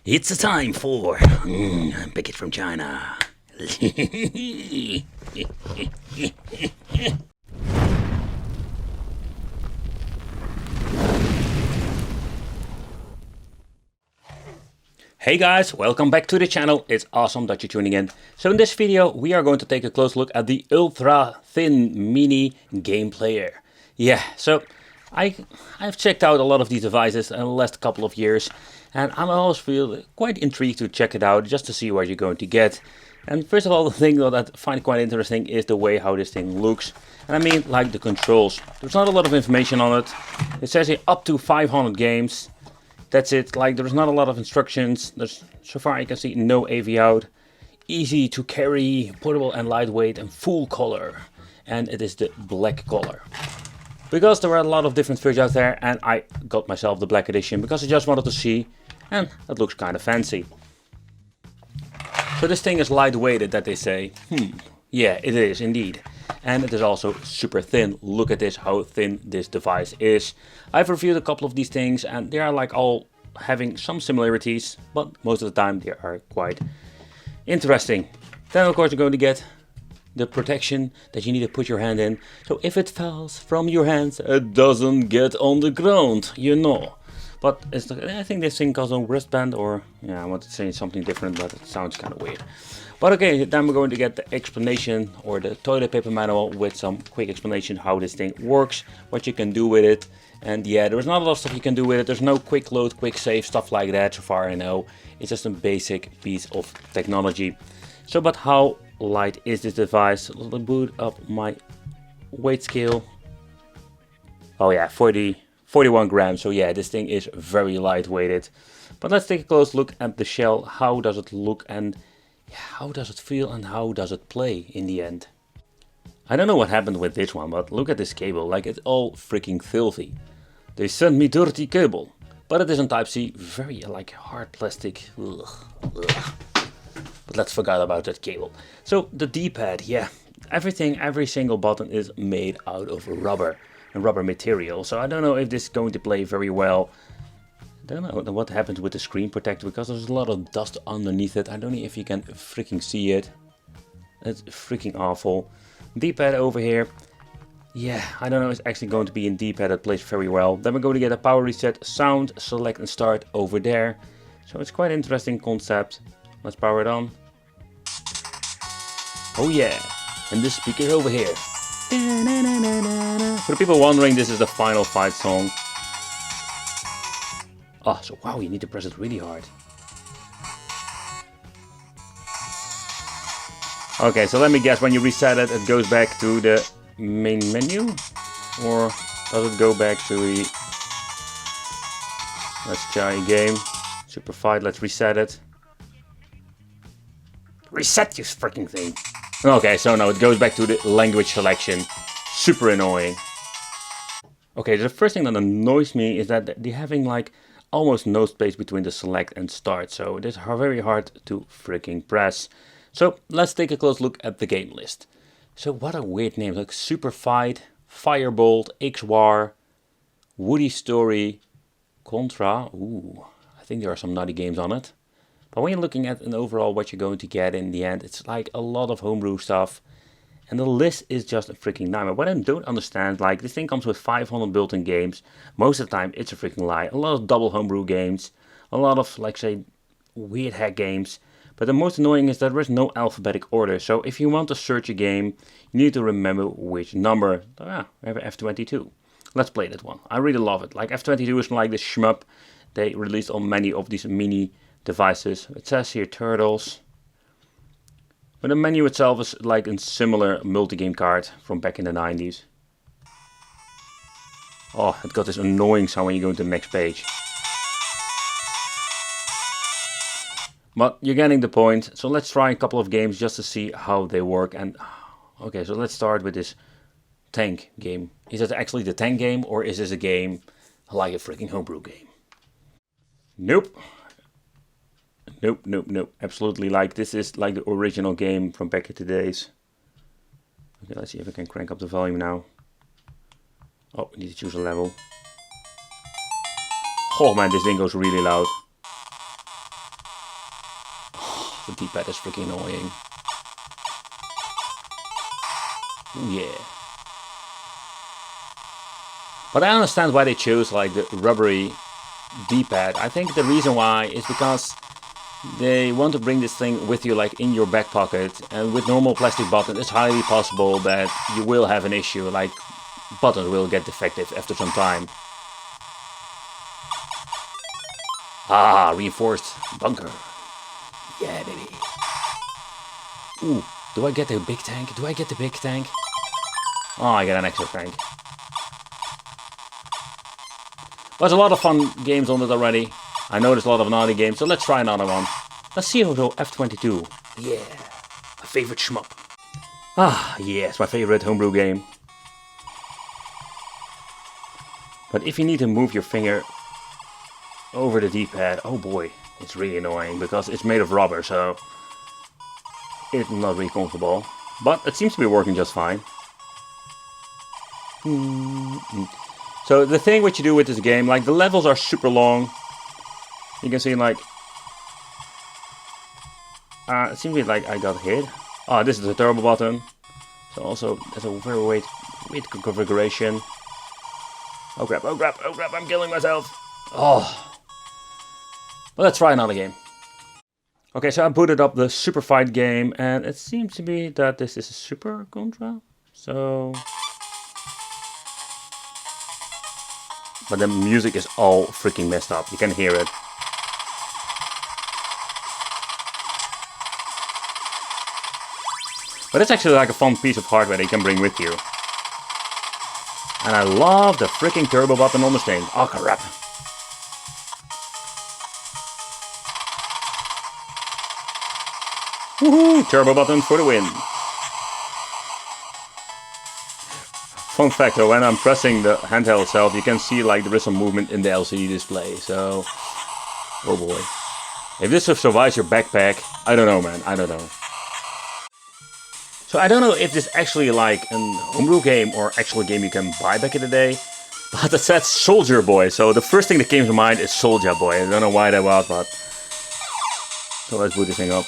It's a time for pick it from China. Hey guys, welcome back to the channel. It's awesome that you're tuning in. So in this video we are going to take a close look at the ultra thin mini game player. Yeah, so I've checked out a lot of these devices in the last couple of years, and I'm always feel quite intrigued to check it out just to see what you're going to get. And first of all, the thing that I find quite interesting is the way how this thing looks. And I mean like the controls. There's not a lot of information on it. It says here up to 500 games. That's it, like there's not a lot of instructions. There's, so far I can see, no AV out. Easy to carry, portable and lightweight and full color. And it is the black color. Because there are a lot of different versions out there, and I got myself the black edition because I just wanted to see, and it looks kind of fancy. So this thing is lightweighted, that they say. Yeah, it is indeed. And it is also super thin. Look at this, how thin this device is. I've reviewed a couple of these things and they are like all having some similarities, but most of the time they are quite interesting. Then of course you're going to get the protection that you need to put your hand in. So if it falls from your hands, it doesn't get on the ground, you know. But I think this thing calls a wristband, or yeah, I want to say something different, but it sounds kind of weird. But okay, then we're going to get the explanation or the toilet paper manual with some quick explanation how this thing works, what you can do with it. And yeah, there's not a lot of stuff you can do with it. There's no quick load, quick save, stuff like that so far I know. It's just a basic piece of technology. So, but how light is this device? Let's boot up my weight scale. Oh yeah, 41 grams. So yeah, this thing is very lightweighted. But let's take a close look at the shell. How does it look and how does it feel and how does it play in the end? I don't know what happened with this one, but look at this cable, like it's all freaking filthy. They sent me dirty cable, but it isn't Type-C, very like hard plastic. Ugh. But let's forget about that cable. So the D-pad, yeah, every single button is made out of rubber and rubber material. So I don't know if this is going to play very well. I don't know what happens with the screen protector because there's a lot of dust underneath it. I don't know if you can freaking see it. It's freaking awful. D-pad over here. Yeah, I don't know, it's actually going to be in D-pad that plays very well. Then we're going to get a power reset, sound, select and start over there. So it's quite an interesting concept. Let's power it on. Oh yeah, and this speaker over here. For the people wondering, this is the Final Fight song. Oh, so wow, you need to press it really hard. Okay, so let me guess, when you reset it, it goes back to the main menu? Or does it go back to the... Let's try a game. Super Fight, let's reset it. Reset, you freaking thing. Okay, so no, it goes back to the language selection. Super annoying. Okay, the first thing that annoys me is that they're having like almost no space between the select and start, so it is very hard to freaking press. So let's take a close look at the game list. So what a weird name, like Super Fight, Firebolt, X-War, Woody Story, Contra. Ooh, I think there are some naughty games on it. But when you're looking at an overall what you're going to get in the end, it's like a lot of homebrew stuff. And the list is just a freaking nightmare. What I don't understand, like this thing comes with 500 built-in games. Most of the time it's a freaking lie. A lot of double homebrew games. A lot of, like say, weird hack games. But the most annoying is that there is no alphabetic order. So if you want to search a game, you need to remember which number. Ah, we have F22. Let's play that one. I really love it. Like F22 is like this shmup they released on many of these mini devices. It says here Turtles. But the menu itself is like a similar multi-game card from back in the 90s. Oh, it got this annoying sound when you go to the next page. But you're getting the point. So let's try a couple of games just to see how they work. And okay, so let's start with this tank game. Is it actually the tank game or is this a game like a freaking homebrew game? Nope. Nope. Absolutely, like this is like the original game from back in the days. Okay, let's see if I can crank up the volume now. Oh, we need to choose a level. Oh man, this thing goes really loud. the D-pad is freaking annoying. Ooh, yeah. But I understand why they chose like the rubbery D-pad. I think the reason why is because they want to bring this thing with you like in your back pocket, and with normal plastic buttons it's highly possible that you will have an issue, like buttons will get defective after some time. Ah, reinforced bunker. Yeah, baby. Ooh, do I get the big tank? Do I get the big tank? Oh, I get an extra tank. But there's a lot of fun games on it already. I know there's a lot of naughty games, so let's try another one. Let's see how F22. Yeah, my favorite shmup. Ah, yes, my favorite homebrew game. But if you need to move your finger over the D-pad, oh boy, it's really annoying because it's made of rubber, so it's not really comfortable. But it seems to be working just fine. So the thing what you do with this game, like the levels are super long. You can see like, it seems like I got hit. Oh, this is the turbo button. So also, there's a very weird configuration. Oh crap, oh crap, oh crap, I'm killing myself. Oh. Well, let's try another game. Okay, so I booted up the Super Fight game, and it seems to be that this is a Super Contra. So... But the music is all freaking messed up, you can hear it. But it's actually like a fun piece of hardware that you can bring with you. And I love the freaking turbo button on this thing. Oh crap. Woohoo! Turbo button for the win. Fun fact though, when I'm pressing the handheld itself, you can see like there is some movement in the LCD display. So, oh boy. If this survives your backpack, I don't know, man. I don't know. So I don't know if this actually like a homebrew game or actual game you can buy back in the day. But it says Soldier Boy, so the first thing that came to mind is Soldier Boy. I don't know why that was, but... So let's boot this thing up.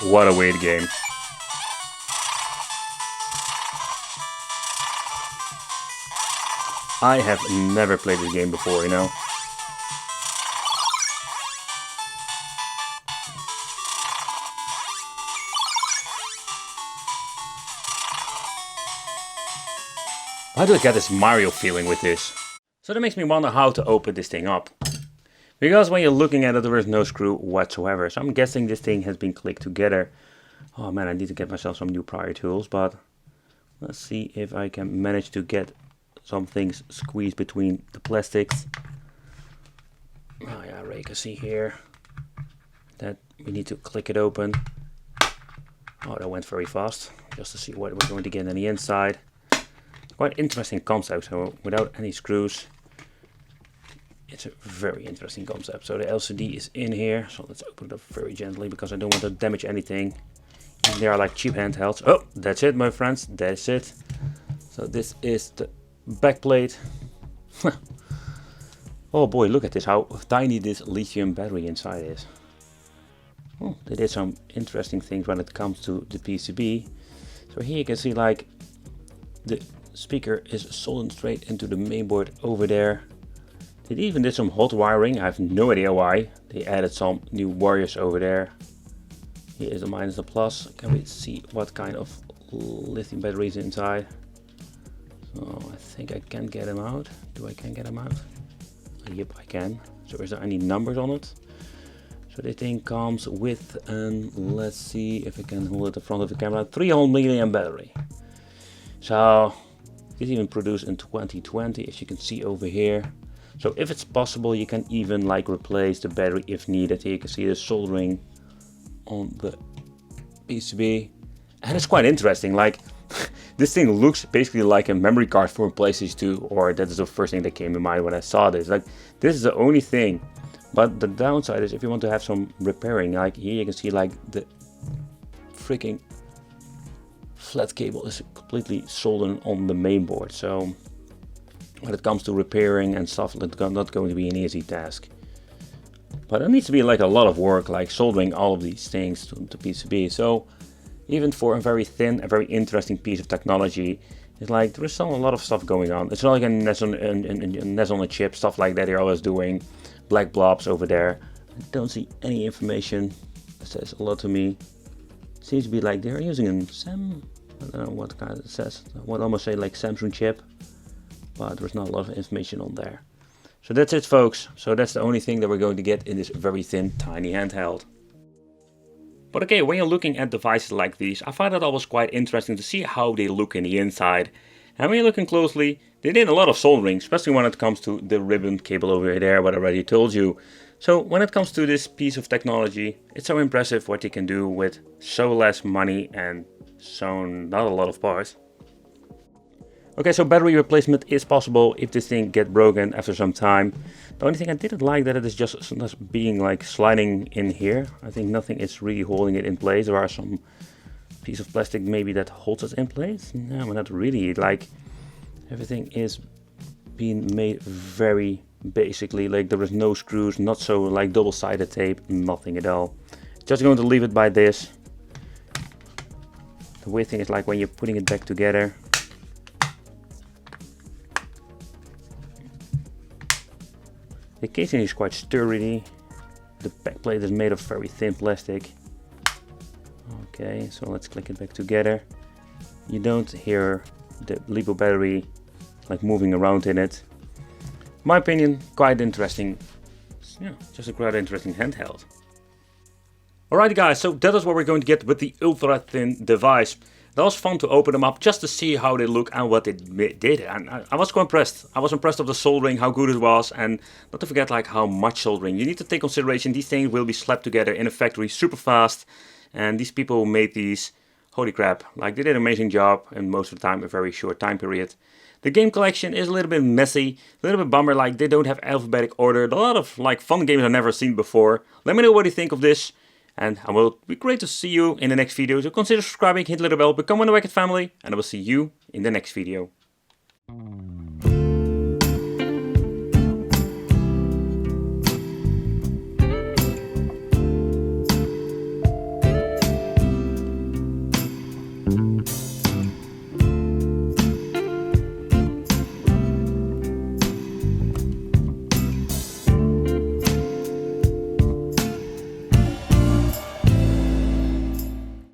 What a weird game. I have never played this game before, you know. Why do I get this Mario feeling with this? So that makes me wonder how to open this thing up. Because when you're looking at it, there is no screw whatsoever. So I'm guessing this thing has been clicked together. Oh man, I need to get myself some new pry tools, but let's see if I can manage to get some things squeezed between the plastics. Oh yeah, Ray can see here that we need to click it open. Oh, that went very fast, just to see what we're going to get on the inside. Quite interesting concept, so without any screws. It's a very interesting concept. So the LCD is in here, so let's open it up very gently because I don't want to damage anything. And they are like cheap handhelds. Oh, that's it, my friends, that's it. So this is the back plate. Oh boy, look at this, how tiny this lithium battery inside is. Oh, they did some interesting things when it comes to the PCB. So here you can see like the speaker is soldered straight into the mainboard over there. They even did some hot wiring, I have no idea why. They added some new wires over there. Here is the minus, the plus. Can we see what kind of lithium batteries inside? So I think I can get them out. Do I can get them out? Yep, I can. So is there any numbers on it? So this thing comes with an, let's see if I can hold it in front of the camera, 300 milliamp battery. So this even produced in 2020, as you can see over here. So if it's possible, you can even like replace the battery if needed. Here you can see the soldering on the PCB, and it's quite interesting. Like this thing looks basically like a memory card for PlayStation 2, or that is the first thing that came to mind when I saw this. Like this is the only thing But the downside is if you want to have some repairing, like here you can see like the freaking flat cable is completely soldered on the main board. So when it comes to repairing and stuff, it's not going to be an easy task. But it needs to be like a lot of work, like soldering all of these things to PCB. So even for a very thin, a very interesting piece of technology, it's like there is still a lot of stuff going on. It's not like a NES on a chip, stuff like that you're always doing. Black blobs over there. I don't see any information. It says a lot to me. It seems to be like they're using a I don't know what kind it says. I would almost say like Samsung chip, but there's not a lot of information on there. So that's it, folks. So that's the only thing that we're going to get in this very thin, tiny handheld. But okay, when you're looking at devices like these, I find it always quite interesting to see how they look in the inside. And when you're looking closely, they did a lot of soldering, especially when it comes to the ribbon cable over there, what I already told you. So when it comes to this piece of technology, it's so impressive what you can do with so less money and so not a lot of parts. Okay, so battery replacement is possible if this thing gets broken after some time. The only thing I didn't like that it is just being like sliding in here. I think nothing is really holding it in place. There are some piece of plastic maybe that holds it in place. No, not really. Like everything is being made very basically, like there is no screws, not so like double-sided tape, nothing at all. Just going to leave it by this. The weird thing is like when you're putting it back together, the casing is quite sturdy. The back plate is made of very thin plastic. Okay, so let's click it back together. You don't hear the LiPo battery like moving around in it. In my opinion, quite interesting. Yeah, just a quite interesting handheld. Alright guys, so that is what we're going to get with the ultra thin device. That was fun to open them up just to see how they look and what they did. And I was quite impressed. I was impressed of the soldering, how good it was, and not to forget like how much soldering. You need to take consideration these things will be slapped together in a factory super fast. And these people who made these, holy crap, like they did an amazing job and most of the time a very short time period. The game collection is a little bit messy, a little bit bummer, like they don't have alphabetic order. A lot of like fun games I've never seen before. Let me know what you think of this. And it will be great to see you in the next video. So consider subscribing, hit the little bell, become one of the Wicked family. And I will see you in the next video.